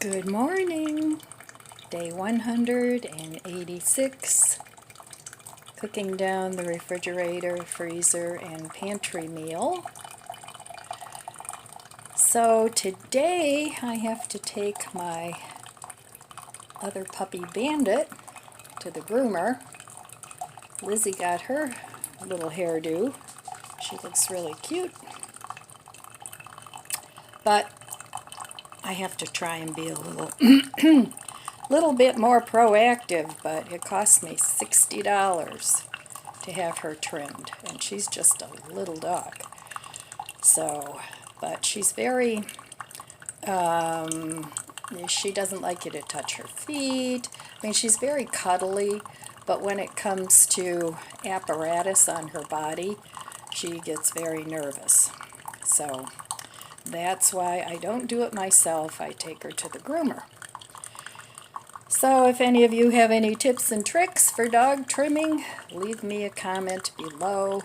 Good morning, day 186, cooking down the refrigerator, freezer, and pantry meal. So today I have to take my other puppy Bandit to the groomer. Lizzie got her little hairdo. She looks really cute. But I have to try and be a little bit more proactive, but it cost me $60 to have her trimmed, and she's just a little dog. So, but she's very, she doesn't like you to touch her feet. I mean, she's very cuddly, but when it comes to apparatus on her body, she gets very nervous. So that's why I don't do it myself. I take her to the groomer. So if any of you have any tips and tricks for dog trimming, leave me a comment below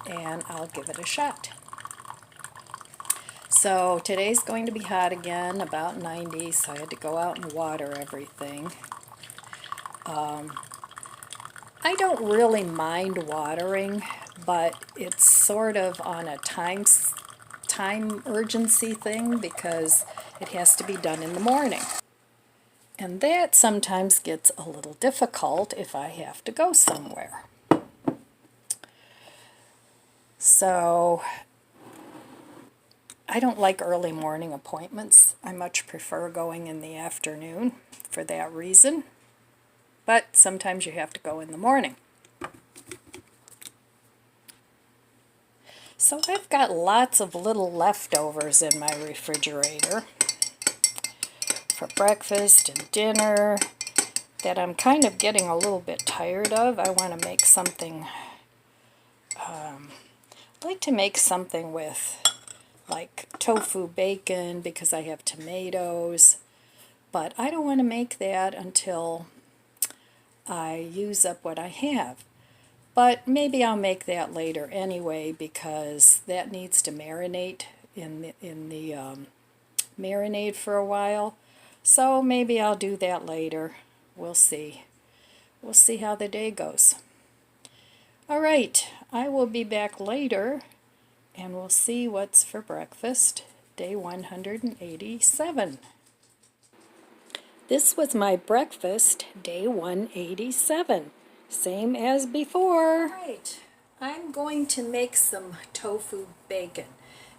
and I'll give it a shot. So today's going to be hot again, about 90, so I had to go out and water everything. I don't really mind watering, but it's sort of on a time urgency thing because it has to be done in the morning. And that sometimes gets a little difficult if I have to go somewhere. So I don't like early morning appointments. I much prefer going in the afternoon for that reason. But sometimes you have to go in the morning. So I've got lots of little leftovers in my refrigerator for breakfast and dinner that I'm kind of getting a little bit tired of. I want to make something, I like to make something with like tofu bacon because I have tomatoes, but I don't want to make that until I use up what I have. But maybe I'll make that later anyway because that needs to marinate in the marinade for a while. So maybe I'll do that later. We'll see. We'll see how the day goes. All right, I will be back later and we'll see what's for breakfast, day 187. This was my breakfast, day 187. Same as before. All right, I'm going to make some tofu bacon.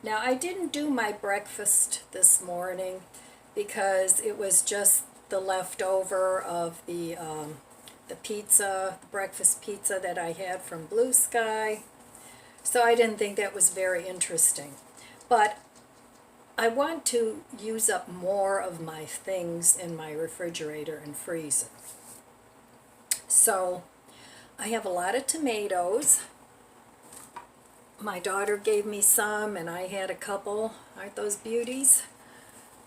Now, I didn't do my breakfast this morning because it was just the leftover of the pizza, breakfast pizza that I had from Blue Sky. So I didn't think that was very interesting. But I want to use up more of my things in my refrigerator and freezer. So I have a lot of tomatoes. My daughter gave me some and I had a couple. Aren't those beauties?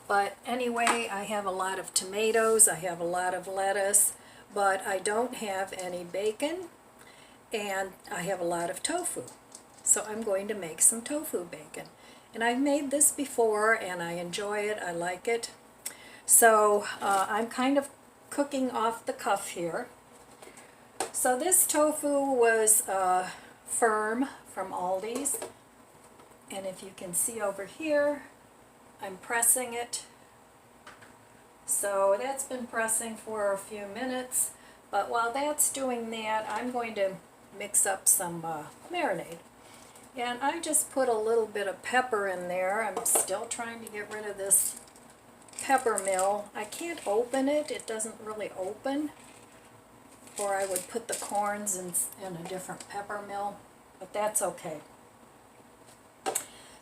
But anyway, I have a lot of tomatoes, I have a lot of lettuce, but I don't have any bacon, and I have a lot of tofu. So I'm going to make some tofu bacon. And I've made this before, and I enjoy it, I like it. So I'm kind of cooking off the cuff here. So this tofu was firm from Aldi's, and if you can see over here, I'm pressing it. So that's been pressing for a few minutes, but while that's doing that, I'm going to mix up some marinade. And I just put a little bit of pepper in there. I'm still trying to get rid of this pepper mill. I can't open it. It doesn't really open. Or I would put the corns in a different pepper mill, but that's okay.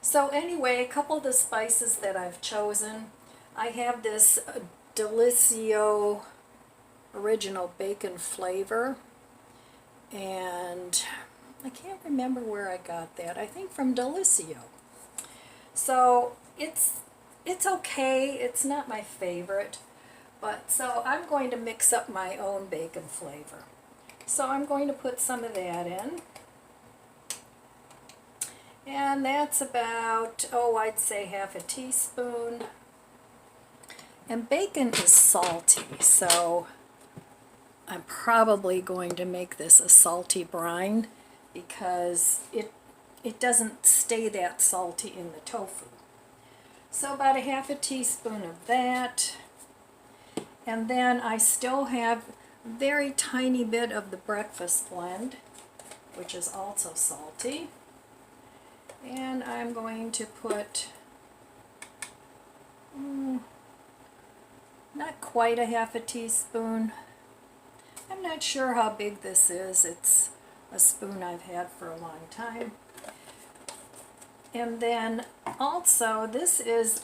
So anyway, a couple of the spices that I've chosen. I have this Delicioso original bacon flavor, and I can't remember where I got that. I think from Delicio. So it's okay. It's not my favorite, but so I'm going to mix up my own bacon flavor. So I'm going to put some of that in. And that's about, I'd say half a teaspoon. And bacon is salty, so I'm probably going to make this a salty brine because it doesn't stay that salty in the tofu. So about a half a teaspoon of that. And then I still have a very tiny bit of the breakfast blend, which is also salty. And I'm going to put not quite a half a teaspoon. I'm not sure how big this is. It's a spoon I've had for a long time. And then also this is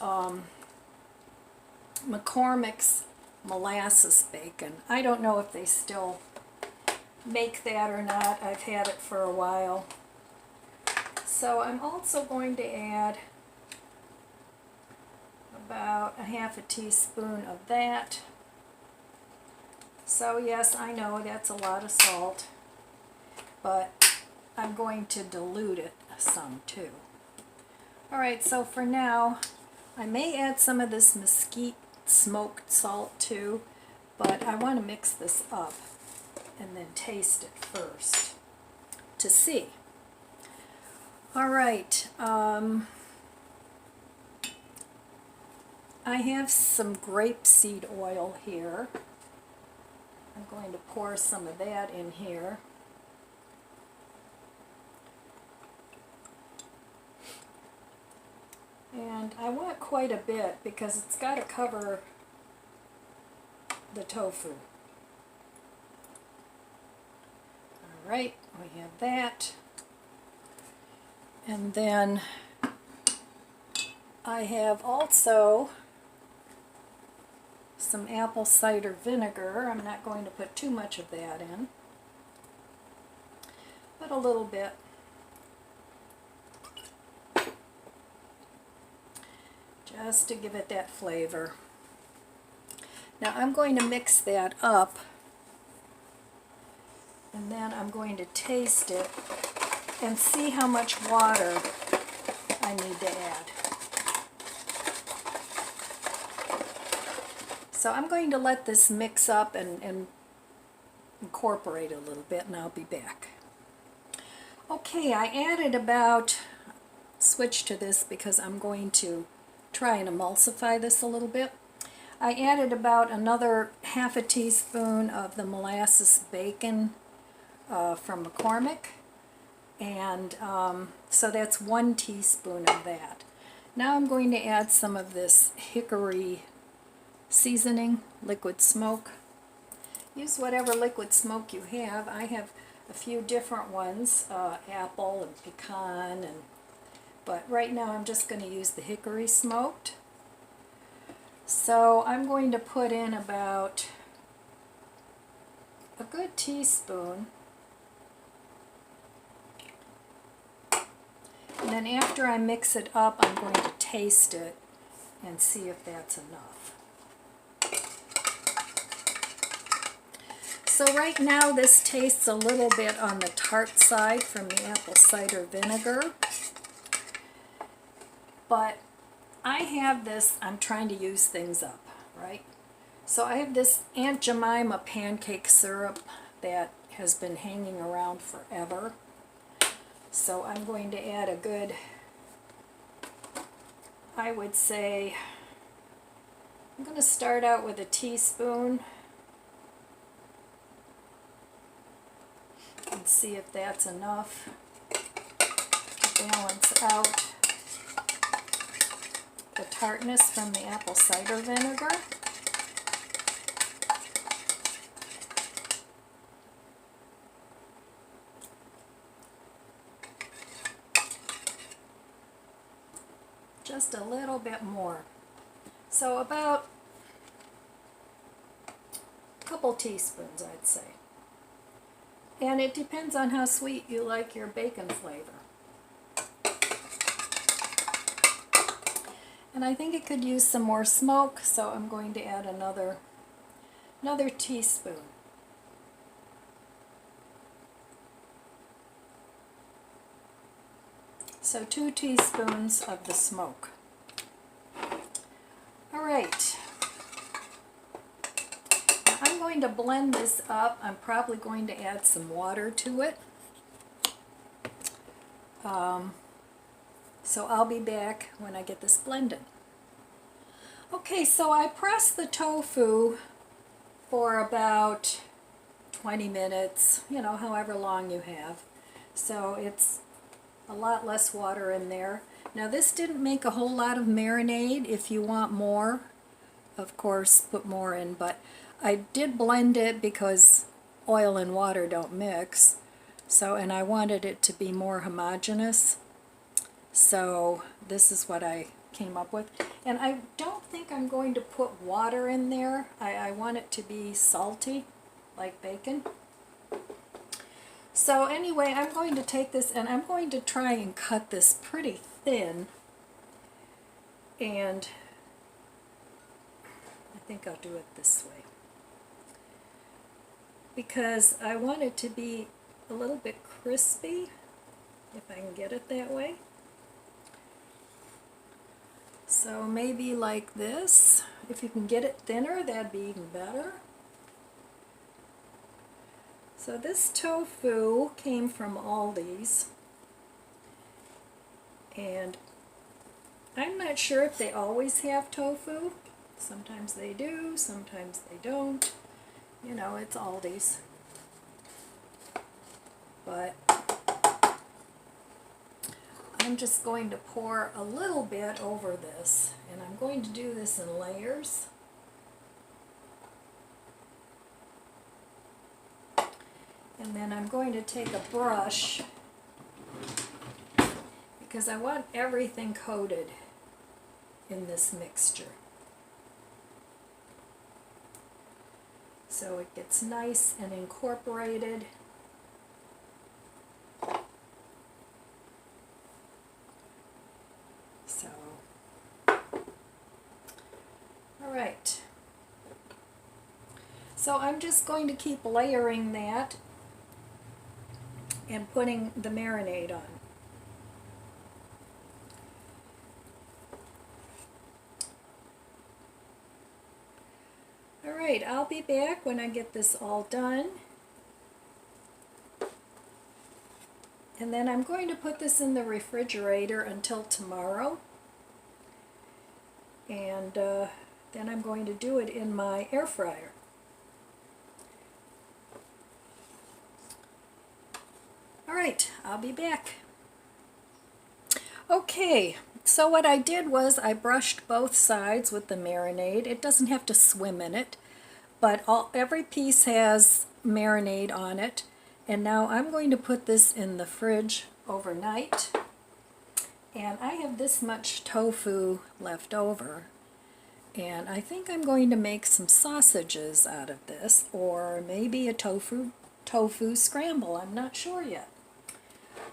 McCormick's molasses bacon. I don't know if they still make that or not. I've had it for a while. So I'm also going to add about a half a teaspoon of that. So yes, I know that's a lot of salt, but I'm going to dilute it some too. Alright, so for now, I may add some of this mesquite smoked salt too, but I want to mix this up and then taste it first to see. Alright, I have some grapeseed oil here. I'm going to pour some of that in here. And I want quite a bit because it's got to cover the tofu. Alright, we have that. And then I have also some apple cider vinegar. I'm not going to put too much of that in, but a little bit. Just to give it that flavor. Now I'm going to mix that up, and then I'm going to taste it and see how much water I need to add. So I'm going to let this mix up and incorporate a little bit, and I'll be back. Okay, I added about, switch to this because I'm going to try and emulsify this a little bit. I added about another half a teaspoon of the molasses bacon from McCormick, and so that's 1 teaspoon of that. Now I'm going to add some of this hickory seasoning, liquid smoke. Use whatever liquid smoke you have. I have a few different ones, apple and pecan, but right now I'm just going to use the hickory smoked. So I'm going to put in about a good teaspoon. And then after I mix it up, I'm going to taste it and see if that's enough. So right now this tastes a little bit on the tart side from the apple cider vinegar. But I have this, I'm trying to use things up, right? So I have this Aunt Jemima pancake syrup that has been hanging around forever. So I'm going to add a good, I would say, I'm going to start out with a teaspoon and see if that's enough to balance out the tartness from the apple cider vinegar. Just a little bit more. So about a couple teaspoons, I'd say. And it depends on how sweet you like your bacon flavor. And I think it could use some more smoke, so I'm going to add another teaspoon. So 2 teaspoons of the smoke. All right, going to blend this up. I'm probably going to add some water to it. So I'll be back when I get this blended. Okay, so I pressed the tofu for about 20 minutes, you know, however long you have. So it's a lot less water in there. Now this didn't make a whole lot of marinade. If you want more, of course, put more in, but I did blend it because oil and water don't mix. So, and I wanted it to be more homogeneous. So this is what I came up with. And I don't think I'm going to put water in there. I want it to be salty, like bacon. So anyway, I'm going to take this and I'm going to try and cut this pretty thin. And I think I'll do it this way, because I want it to be a little bit crispy, if I can get it that way. So maybe like this. If you can get it thinner, that'd be even better. So this tofu came from Aldi's, and I'm not sure if they always have tofu. Sometimes they do, sometimes they don't. You know, it's Aldi's. But I'm just going to pour a little bit over this, and I'm going to do this in layers. And then I'm going to take a brush, because I want everything coated in this mixture, so it gets nice and incorporated. So, all right. So I'm just going to keep layering that and putting the marinade on. Alright, I'll be back when I get this all done. And then I'm going to put this in the refrigerator until tomorrow. And then I'm going to do it in my air fryer. Alright, I'll be back. Okay, so what I did was I brushed both sides with the marinade. It doesn't have to swim in it, but every piece has marinade on it. And now I'm going to put this in the fridge overnight. And I have this much tofu left over. And I think I'm going to make some sausages out of this, or maybe a tofu scramble. I'm not sure yet.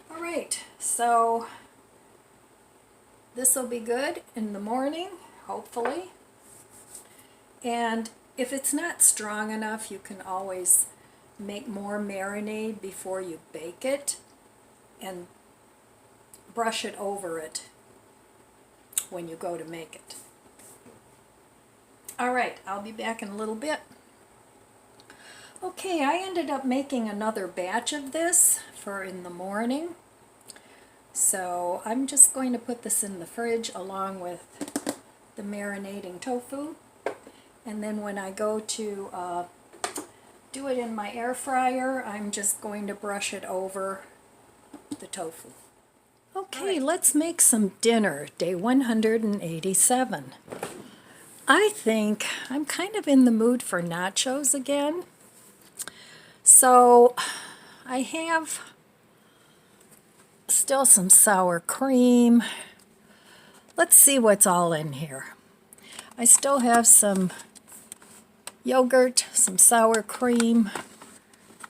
Alright, so this will be good in the morning, hopefully. And if it's not strong enough, you can always make more marinade before you bake it and brush it over it when you go to make it. Alright, I'll be back in a little bit. Okay, I ended up making another batch of this for in the morning. So I'm just going to put this in the fridge along with the marinating tofu. And then when I go to do it in my air fryer, I'm just going to brush it over the tofu. Okay, let's make some dinner, day 187. I think I'm kind of in the mood for nachos again. So I have still some sour cream. Let's see what's all in here. I still have some yogurt, some sour cream.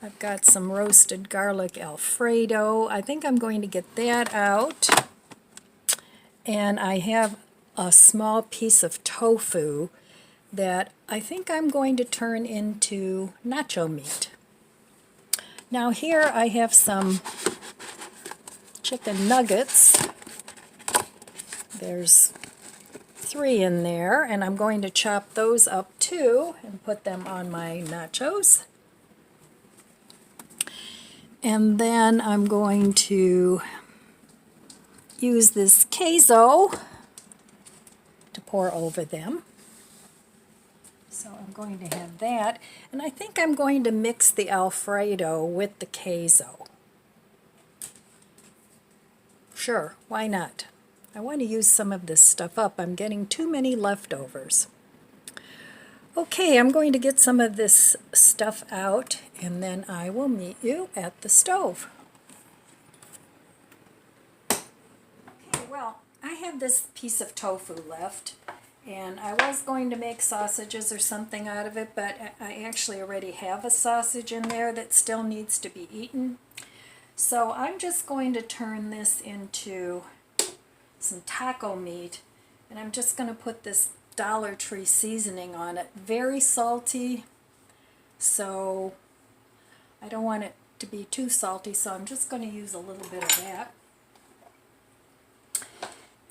I've got some roasted garlic Alfredo. I think I'm going to get that out. And I have a small piece of tofu that I think I'm going to turn into nacho meat. Now here I have some chicken nuggets. There's 3 in there, and I'm going to chop those up too and put them on my nachos. And then I'm going to use this queso to pour over them. So I'm going to have that, and I think I'm going to mix the Alfredo with the queso. Sure, why not? I want to use some of this stuff up. I'm getting too many leftovers. Okay, I'm going to get some of this stuff out, and then I will meet you at the stove. Okay, well, I have this piece of tofu left, and I was going to make sausages or something out of it, but I actually already have a sausage in there that still needs to be eaten. So I'm just going to turn this into some taco meat, and I'm just going to put this Dollar Tree seasoning on it. Very salty, so I don't want it to be too salty, so I'm just going to use a little bit of that.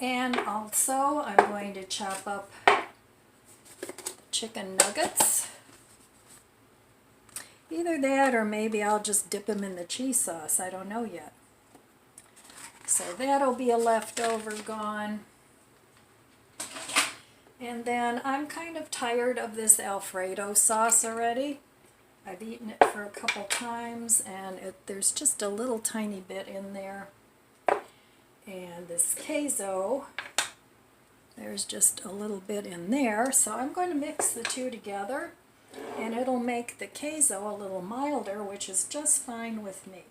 And also I'm going to chop up chicken nuggets. Either that or maybe I'll just dip them in the cheese sauce. I don't know yet. So that'll be a leftover gone. And then I'm kind of tired of this Alfredo sauce already. I've eaten it for a couple times, and there's just a little tiny bit in there. And this queso, there's just a little bit in there. So I'm going to mix the two together, and it'll make the queso a little milder, which is just fine with me.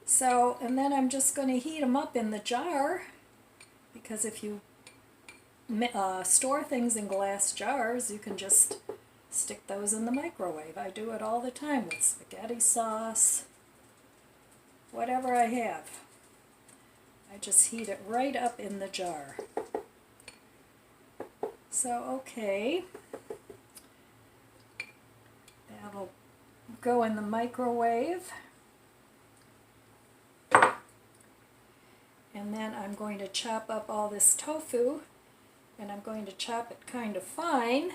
So, and then I'm just going to heat them up in the jar, because if you store things in glass jars, you can just stick those in the microwave. I do it all the time with spaghetti sauce, whatever I have. I just heat it right up in the jar. So, okay, that'll go in the microwave. And then I'm going to chop up all this tofu, and I'm going to chop it kind of fine.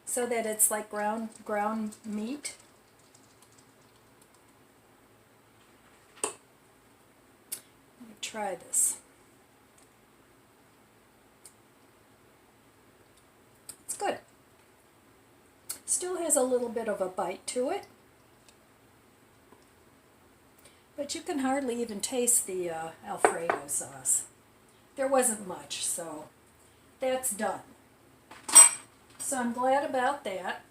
So that it's like ground meat. Let me try this. It's good. Still has a little bit of a bite to it, but you can hardly even taste the Alfredo sauce. There wasn't much, so that's done. So I'm glad about that.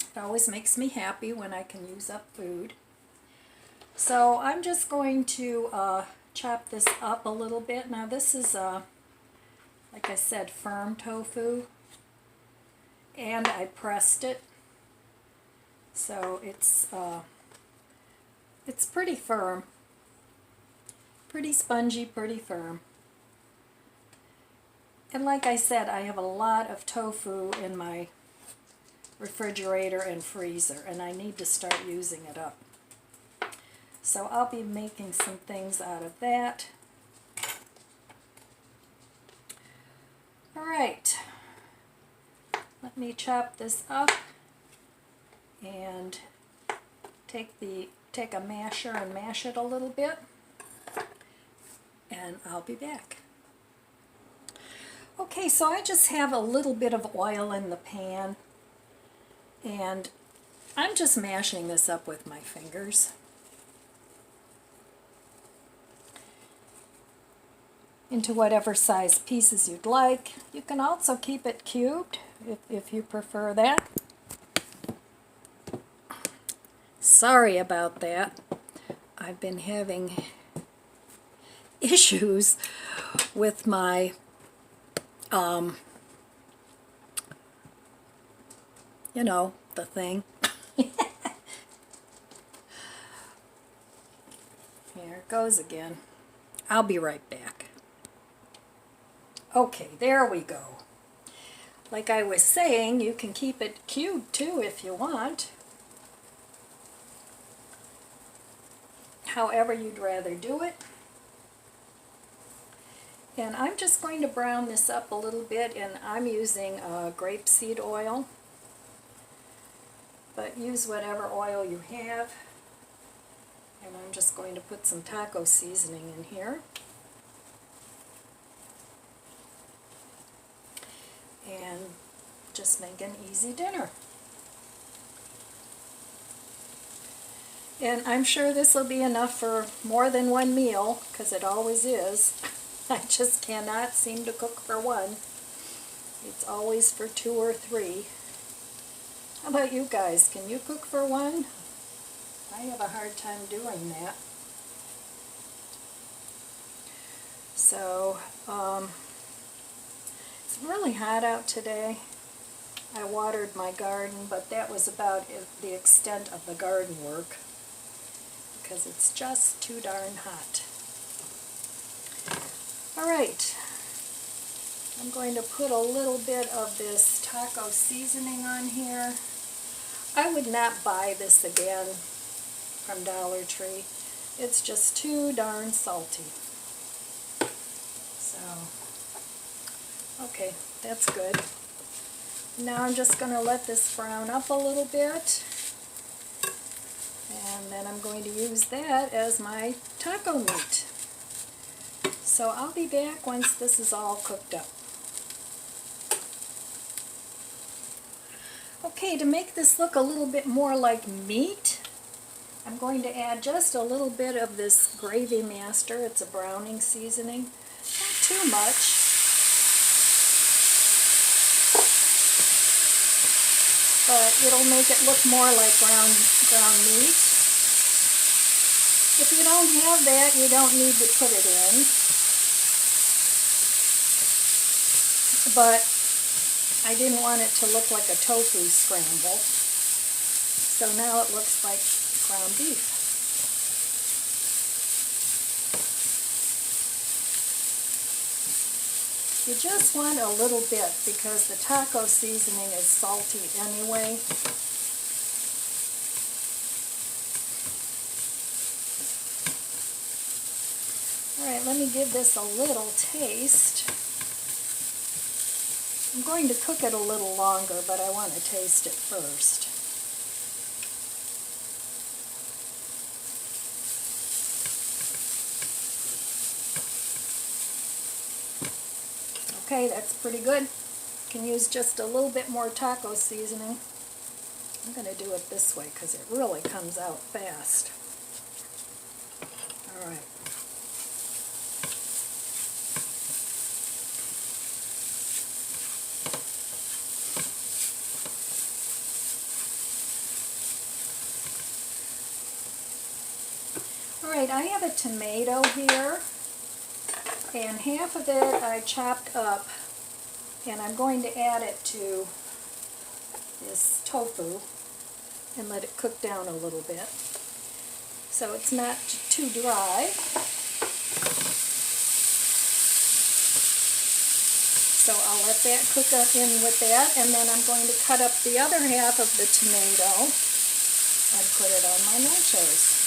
It always makes me happy when I can use up food. So I'm just going to chop this up a little bit. Now this is, like I said, firm tofu, and I pressed it, so it's pretty firm, pretty spongy, pretty firm. And like I said, I have a lot of tofu in my refrigerator and freezer, and I need to start using it up. So I'll be making some things out of that. All right, let me chop this up and take a masher and mash it a little bit, and I'll be back. Okay, so I just have a little bit of oil in the pan, and I'm just mashing this up with my fingers. Into whatever size pieces you'd like. You can also keep it cubed if you prefer that. Sorry about that. I've been having issues with my you know, the thing. Here it goes again. I'll be right back. Okay, there we go. Like I was saying, you can keep it cubed too if you want. however you'd rather do it. And I'm just going to brown this up a little bit, and I'm using grapeseed oil. But use whatever oil you have. And I'm just going to put some taco seasoning in here. And just make an easy dinner. And I'm sure this will be enough for more than one meal, because it always is. I just cannot seem to cook for one. It's always for 2 or 3. How about you guys? Can you cook for one? I have a hard time doing that. So, it's really hot out today. I watered my garden, but that was about the extent of the garden work, because it's just too darn hot. Alright, I'm going to put a little bit of this taco seasoning on here. I would not buy this again from Dollar Tree. It's just too darn salty. So, okay, that's good. Now I'm just going to let this brown up a little bit. And then I'm going to use that as my taco meat. So I'll be back once this is all cooked up. Okay, to make this look a little bit more like meat, I'm going to add just a little bit of this Gravy Master. It's a browning seasoning. Not too much. But it'll make it look more like ground meat. If you don't have that, you don't need to put it in. But I didn't want it to look like a tofu scramble. So now it looks like ground beef. You just want a little bit because the taco seasoning is salty anyway. Alright, let me give this a little taste. I'm going to cook it a little longer, but I want to taste it first. Okay, that's pretty good. You can use just a little bit more taco seasoning. I'm going to do it this way because it really comes out fast. Alright. Alright, I have a tomato here, and half of it I chopped up, and I'm going to add it to this tofu and let it cook down a little bit so it's not too dry. So I'll let that cook up in with that, and then I'm going to cut up the other half of the tomato and put it on my nachos.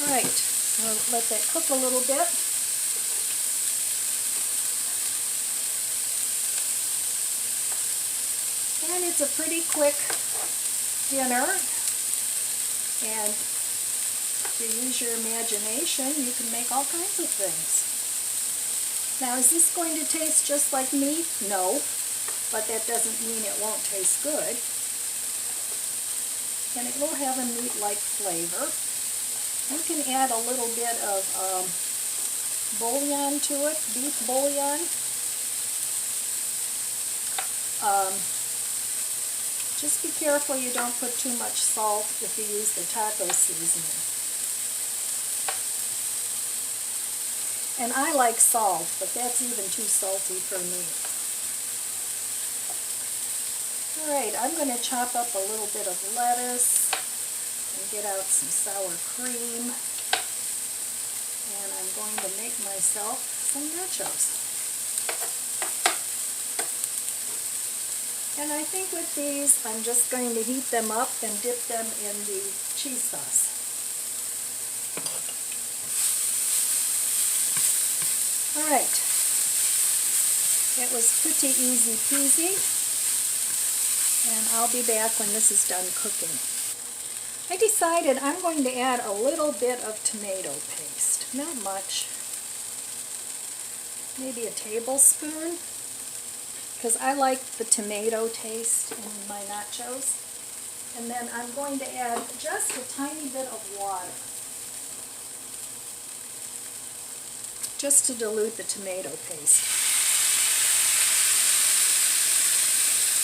Alright, I'll let that cook a little bit. And it's a pretty quick dinner, and if you use your imagination, you can make all kinds of things. Now, is this going to taste just like meat? No, but that doesn't mean it won't taste good. And it will have a meat-like flavor. You can add a little bit of bouillon to it, beef bouillon. Just be careful you don't put too much salt if you use the taco seasoning. And I like salt, but that's even too salty for me. Alright, I'm going to chop up a little bit of lettuce and get out some sour cream. And I'm going to make myself some nachos. And I think with these, I'm just going to heat them up and dip them in the cheese sauce. All right. It was pretty easy peasy, and I'll be back when this is done cooking. I decided I'm going to add a little bit of tomato paste, not much, maybe a tablespoon, because I like the tomato taste in my nachos. And then I'm going to add just a tiny bit of water, just to dilute the tomato paste.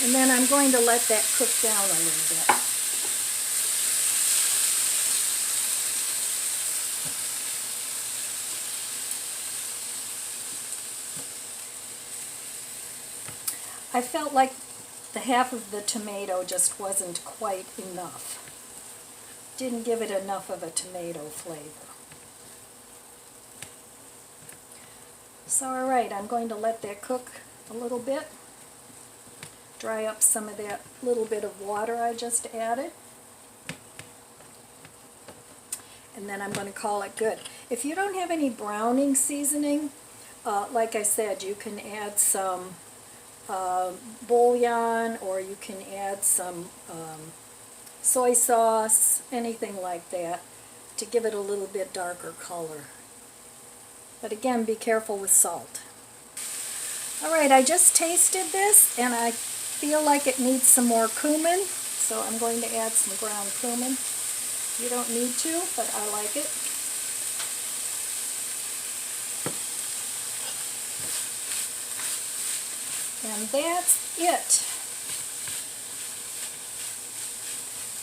And then I'm going to let that cook down a little bit. I felt like the half of the tomato just wasn't quite enough. Didn't give it enough of a tomato flavor. So alright, I'm going to let that cook a little bit. Dry up some of that little bit of water I just added. And then I'm going to call it good. If you don't have any browning seasoning, like I said, you can add some bouillon, or you can add some soy sauce, anything like that, to give it a little bit darker color. But again, be careful with salt. Alright, I just tasted this, and I feel like it needs some more cumin, so I'm going to add some ground cumin. You don't need to, but I like it. And that's it.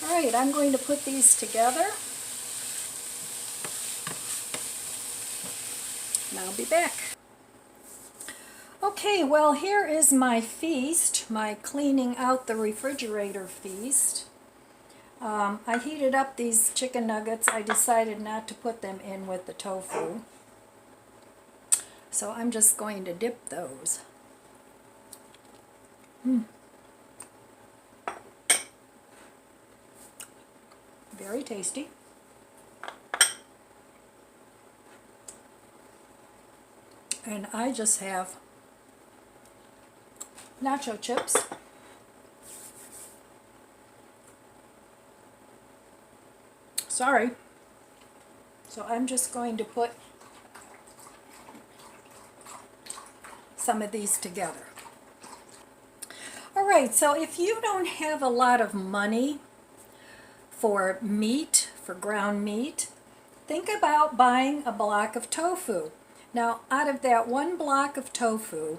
Alright, I'm going to put these together, and I'll be back. Okay, well, here is my feast, my cleaning out the refrigerator feast. I heated up these chicken nuggets. I decided not to put them in with the tofu, so I'm just going to dip those. Very tasty. And I just have nacho chips. Sorry. So I'm just going to put some of these together. Alright, so if you don't have a lot of money for meat, for ground meat, think about buying a block of tofu. Now, out of that one block of tofu,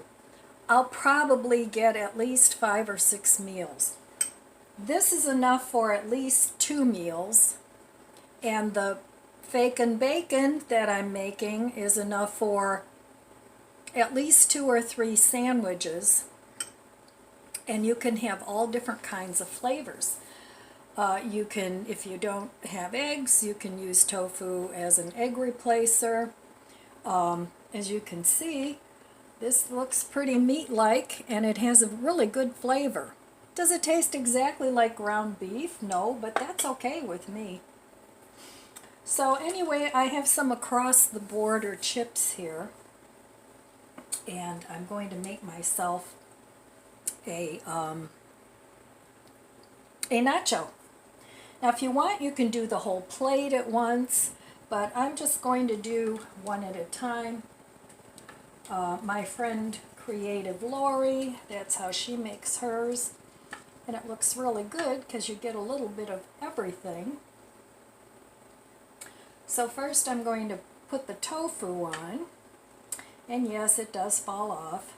I'll probably get at least 5 or 6 meals. This is enough for at least 2 meals, and the bacon that I'm making is enough for at least 2 or 3 sandwiches, and you can have all different kinds of flavors. You can, if you don't have eggs, you can use tofu as an egg replacer. As you can see, this looks pretty meat-like, and it has a really good flavor. Does it taste exactly like ground beef? No, but that's okay with me. So anyway, I have some across-the-border chips here, and I'm going to make myself a nacho. Now, if you want, you can do the whole plate at once, but I'm just going to do one at a time. My friend Creative Lori, that's how she makes hers, and it looks really good because you get a little bit of everything. So first I'm going to put the tofu on, and yes, it does fall off.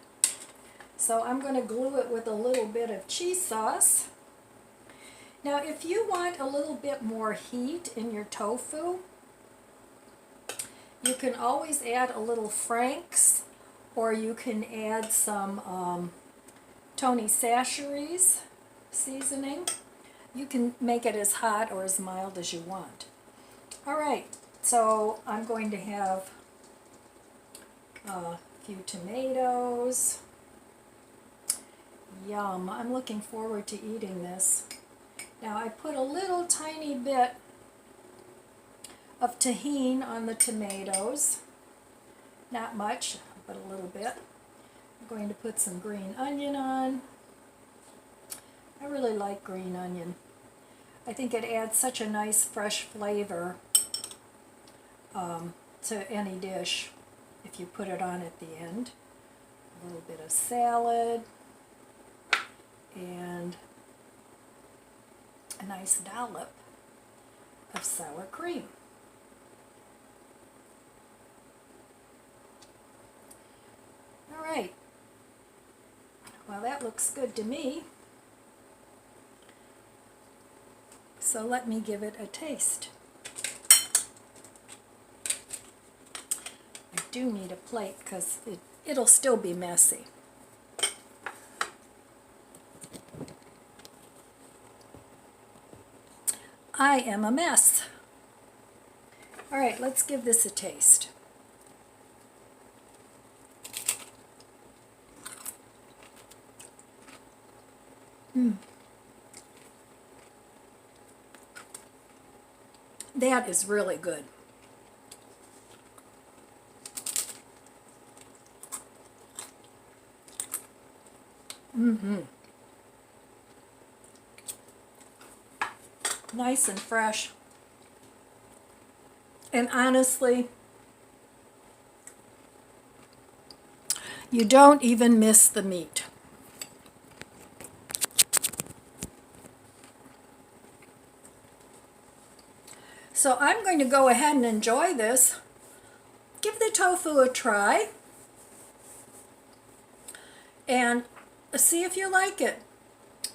So I'm going to glue it with a little bit of cheese sauce. Now, if you want a little bit more heat in your tofu, you can always add a little Frank's, or you can add some Tony Chachere's seasoning. You can make it as hot or as mild as you want. Alright, so I'm going to have a few tomatoes. Yum, I'm looking forward to eating this. Now I put a little tiny bit of tahini on the tomatoes. Not much, but a little bit. I'm going to put some green onion on. I really like green onion. I think it adds such a nice fresh flavor to any dish if you put it on at the end. A little bit of salad and a nice dollop of sour cream. All right, well that looks good to me. So let me give it a taste. I do need a plate because it'll still be messy. I am a mess. All right, let's give this a taste. That is really good. Nice and fresh. And honestly, you don't even miss the meat. So I'm going to go ahead and enjoy this. Give the tofu a try and see if you like it.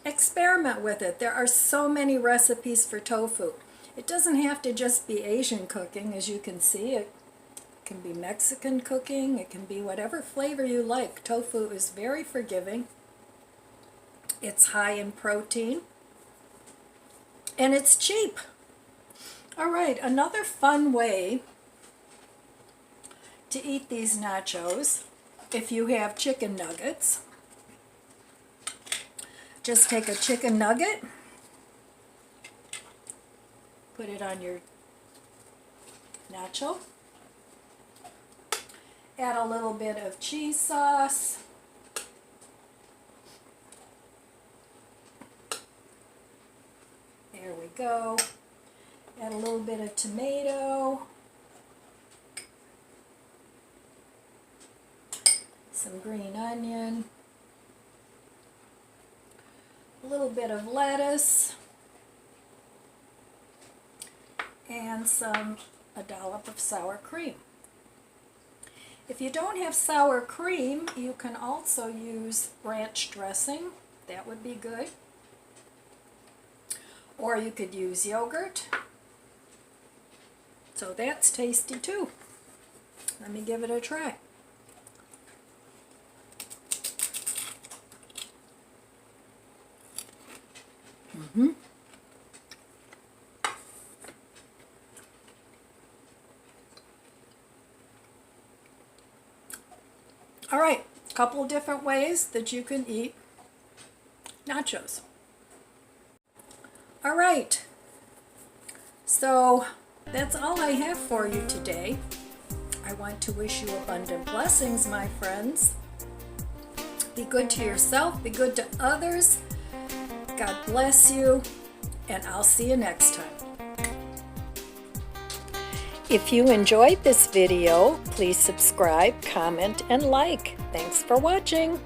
Experiment with it. There are so many recipes for tofu. It doesn't have to just be Asian cooking, as you can see. It can be Mexican cooking. It can be whatever flavor you like. Tofu is very forgiving. It's high in protein. And it's cheap. All right, another fun way to eat these nachos, if you have chicken nuggets, just take a chicken nugget, put it on your nacho, add a little bit of cheese sauce, there we go, add a little bit of tomato, some green onion, a little bit of lettuce, and a dollop of sour cream. If you don't have sour cream, you can also use ranch dressing. That would be good. Or you could use yogurt. So that's tasty too. Let me give it a try. All right, a couple different ways that you can eat nachos. All right, so that's all I have for you today. I want to wish you abundant blessings, my friends. Be good to yourself, be good to others. God bless you, and I'll see you next time. If you enjoyed this video, please subscribe, comment, and like. Thanks for watching.